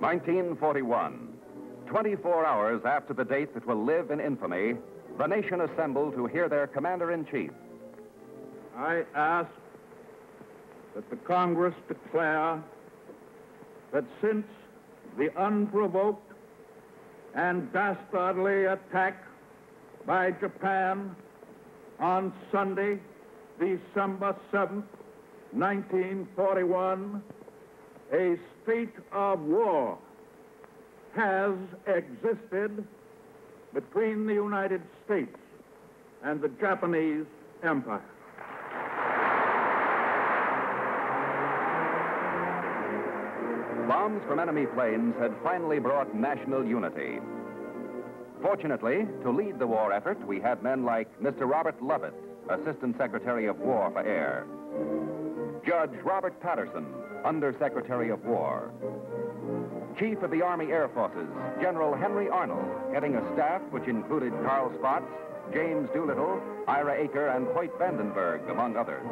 1941. 24 hours after the date that will live in infamy, the nation assembled to hear their commander-in-chief. I ask that the Congress declare that since the unprovoked and dastardly attack by Japan on Sunday, December 7th, 1941, a state of war has existed between the United States and the Japanese Empire. Bombs from enemy planes had finally brought national unity. Fortunately, to lead the war effort, we had men like Mr. Robert Lovett, Assistant Secretary of War for Air, Judge Robert Patterson, Under-Secretary of War, Chief of the Army Air Forces, General Henry Arnold, heading a staff which included Carl Spaatz, James Doolittle, Ira Aker, and Hoyt Vandenberg, among others.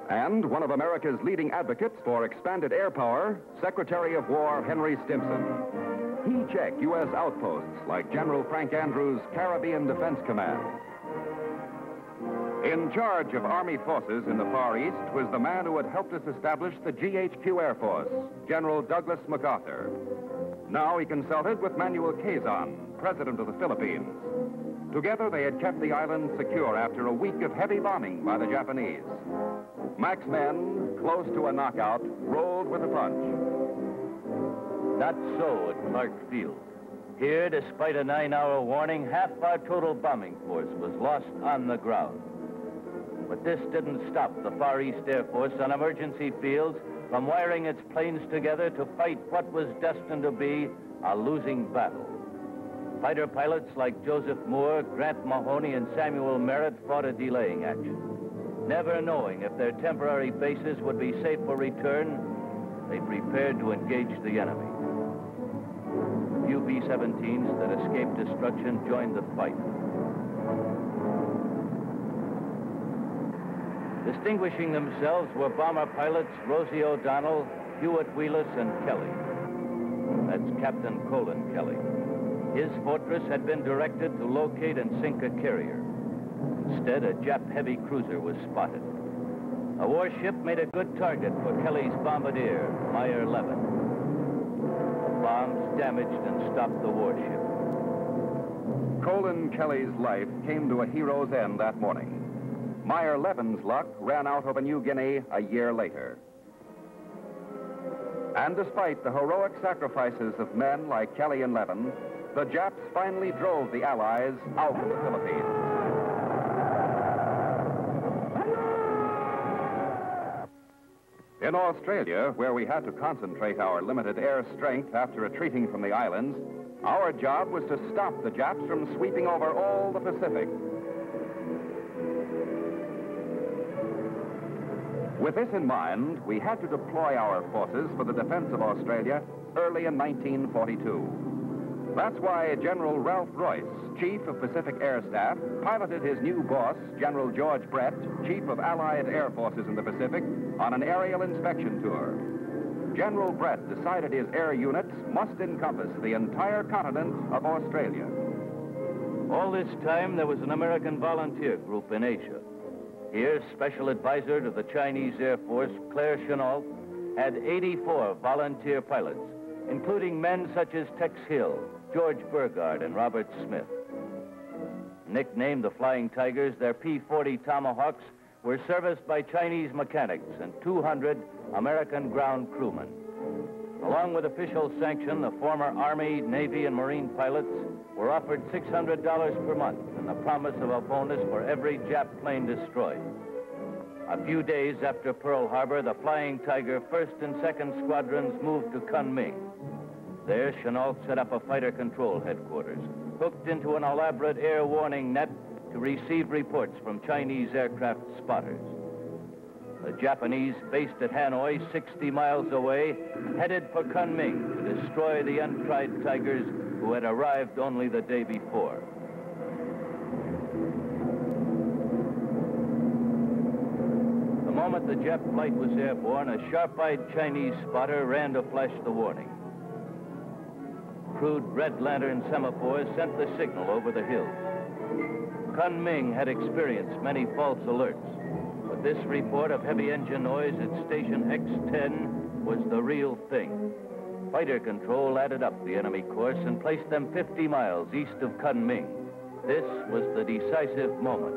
And one of America's leading advocates for expanded air power, Secretary of War Henry Stimson. He checked U.S. outposts like General Frank Andrews' Caribbean Defense Command. In charge of Army forces in the Far East was the man who had helped us establish the GHQ Air Force, General Douglas MacArthur. Now he consulted with Manuel Quezon, President of the Philippines. Together they had kept the island secure after a week of heavy bombing by the Japanese. Mac's men, close to a knockout, rolled with a punch. Not so at Clark Field. Here, despite a 9-hour warning, half our total bombing force was lost on the ground. But this didn't stop the Far East Air Force on emergency fields from wiring its planes together to fight what was destined to be a losing battle. Fighter pilots like Joseph Moore, Grant Mahoney, and Samuel Merritt fought a delaying action. Never knowing if their temporary bases would be safe for return, they prepared to engage the enemy. A few B-17s that escaped destruction joined the fight. Distinguishing themselves were bomber pilots Rosie O'Donnell, Hewitt Wheelis, and Kelly. That's Captain Colin Kelly. His fortress had been directed to locate and sink a carrier. Instead, a Jap heavy cruiser was spotted. A warship made a good target for Kelly's bombardier, Meyer 11. The bombs damaged and stopped the warship. Colin Kelly's life came to a hero's end that morning. Meyer 11's luck ran out over New Guinea a year later. And despite the heroic sacrifices of men like Kelly and Levin, the Japs finally drove the Allies out of the Philippines. In Australia, where we had to concentrate our limited air strength after retreating from the islands, our job was to stop the Japs from sweeping over all the Pacific. With this in mind, we had to deploy our forces for the defense of Australia early in 1942. That's why General Ralph Royce, Chief of Pacific Air Staff, piloted his new boss, General George Brett, Chief of Allied Air Forces in the Pacific, on an aerial inspection tour. General Brett decided his air units must encompass the entire continent of Australia. All this time, there was an American volunteer group in Asia. Here, Special Advisor to the Chinese Air Force, Claire Chennault, had 84 volunteer pilots, including men such as Tex Hill, George Burgard, and Robert Smith. Nicknamed the Flying Tigers, their P-40 Tomahawks were serviced by Chinese mechanics and 200 American ground crewmen. Along with official sanction, the former Army, Navy, and Marine pilots were offered $600 per month and the promise of a bonus for every Jap plane destroyed. A few days after Pearl Harbor, the Flying Tiger 1st and 2nd Squadrons moved to Kunming. There, Chennault set up a fighter control headquarters, hooked into an elaborate air warning net to receive reports from Chinese aircraft spotters. The Japanese, based at Hanoi, 60 miles away, headed for Kunming to destroy the untried Tigers who had arrived only the day before. The moment the jet flight was airborne, a sharp-eyed Chinese spotter ran to flash the warning. crude red lantern semaphores sent the signal over the hills. Kunming had experienced many false alerts, but this report of heavy engine noise at station X10 was the real thing. Fighter control added up the enemy course and placed them 50 miles east of Kunming. This was the decisive moment.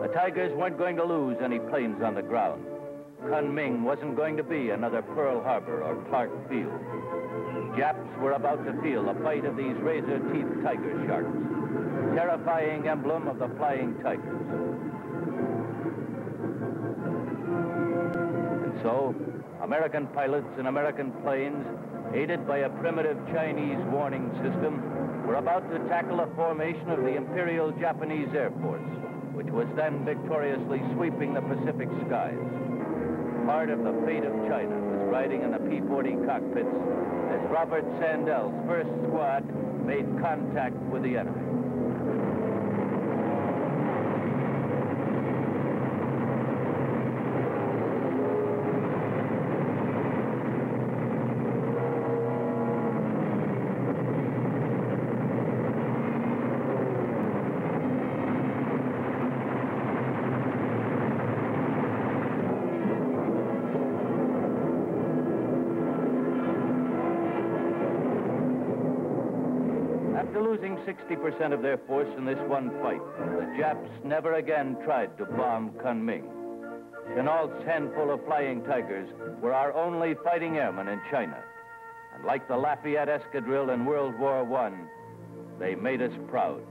The Tigers weren't going to lose any planes on the ground. Kunming wasn't going to be another Pearl Harbor or Clark Field. Japs were about to feel the bite of these razor-teethed tiger sharks, terrifying emblem of the flying tigers. And so, American pilots in American planes, aided by a primitive Chinese warning system, were about to tackle a formation of the Imperial Japanese Air Force, which was then victoriously sweeping the Pacific skies. Part of the fate of China was riding in the P-40 cockpits as Robert Sandel's first squad made contact with the enemy. After losing 60% of their force in this one fight, the Japs never again tried to bomb Kunming. Chenault's handful of flying tigers were our only fighting airmen in China. And like the Lafayette Escadrille in World War I, they made us proud.